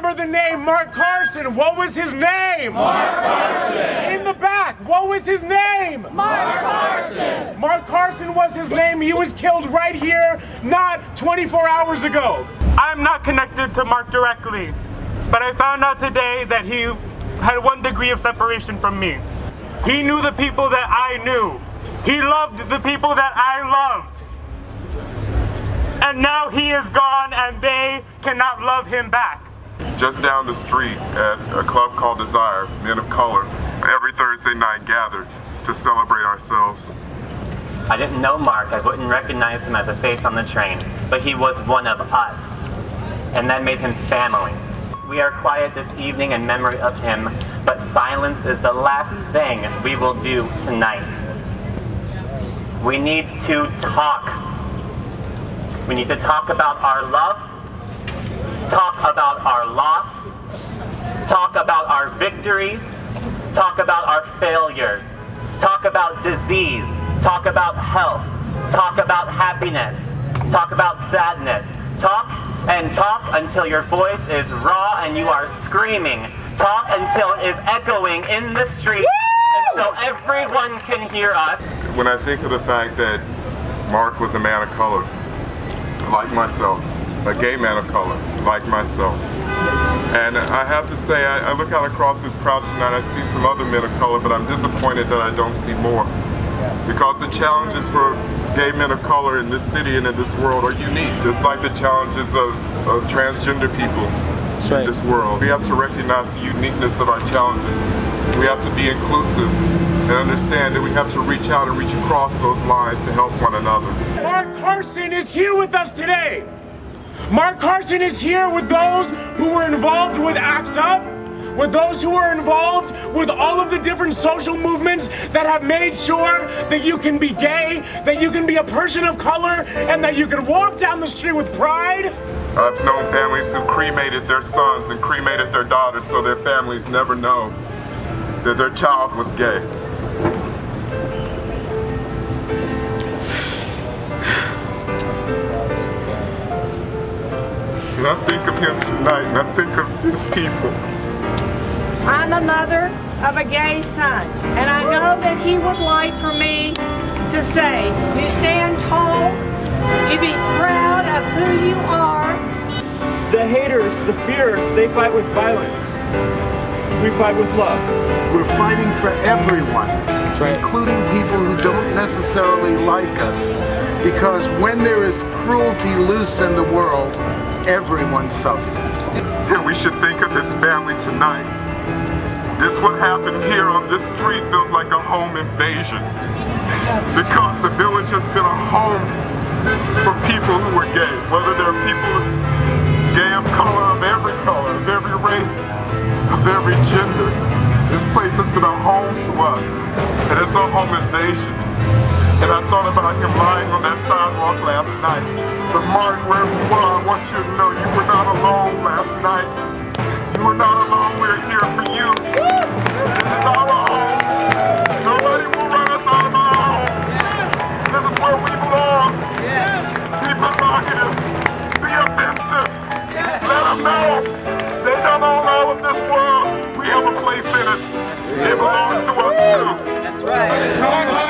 remember the name Mark Carson. What was his name? Mark Carson. In the back, what was his name? Mark Carson. Mark Carson was his name. He was killed right here, not 24 hours ago. I'm not connected to Mark directly, but I found out today that he had 1 degree of separation from me. He knew the people that I knew. He loved the people that I loved. And now he is gone and they cannot love him back. Just down the street at a club called Desire, men of color, every Thursday night gathered to celebrate ourselves. I didn't know Mark, I wouldn't recognize him as a face on the train, but he was one of us, and that made him family. We are quiet this evening in memory of him, but silence is the last thing we will do tonight. We need to talk. We need to talk about our love, talk about our loss, talk about our victories, talk about our failures, talk about disease, talk about health, talk about happiness, talk about sadness. Talk and talk until your voice is raw and you are screaming. Talk until it is echoing in the street and so everyone can hear us. When I think of the fact that Mark was a man of color, like myself, a gay man of color, like myself. And I have to say, I look out across this crowd tonight, I see some other men of color, but I'm disappointed that I don't see more. Because the challenges for gay men of color in this city and in this world are unique, just like the challenges of transgender people in this world. We have to recognize the uniqueness of our challenges. We have to be inclusive and understand that we have to reach out and reach across those lines to help one another. Mark Carson is here with us today. Mark Carson is here with those who were involved with ACT UP, with those who were involved with all of the different social movements that have made sure that you can be gay, that you can be a person of color, and that you can walk down the street with pride. I've known families who cremated their sons and cremated their daughters so their families never know that their child was gay. And I think of him tonight, and I think of his people. I'm a mother of a gay son, and I know that he would like for me to say, you stand tall, you be proud of who you are. The haters, the fears, they fight with violence. We fight with love. We're fighting for everyone, including people who don't necessarily like us. Because when there is cruelty loose in the world, everyone suffers. And we should think of his family tonight. This what happened here on this street feels like a home invasion. Because the village has been a home for people who are gay. Whether they're people gay of color, of every race, of every gender. This place has been a home to us. And it's a home invasion. And I thought about him lying on that sidewalk last night. But Mark, wherever you are, I want you to know you were not alone last night. You were not alone. We're here for you. This is our home. Nobody will run us out of our home. This is where we belong. Be provocative. Be offensive. Let them know. They don't own all of this world. We have a place in it. It belongs to us too. That's right.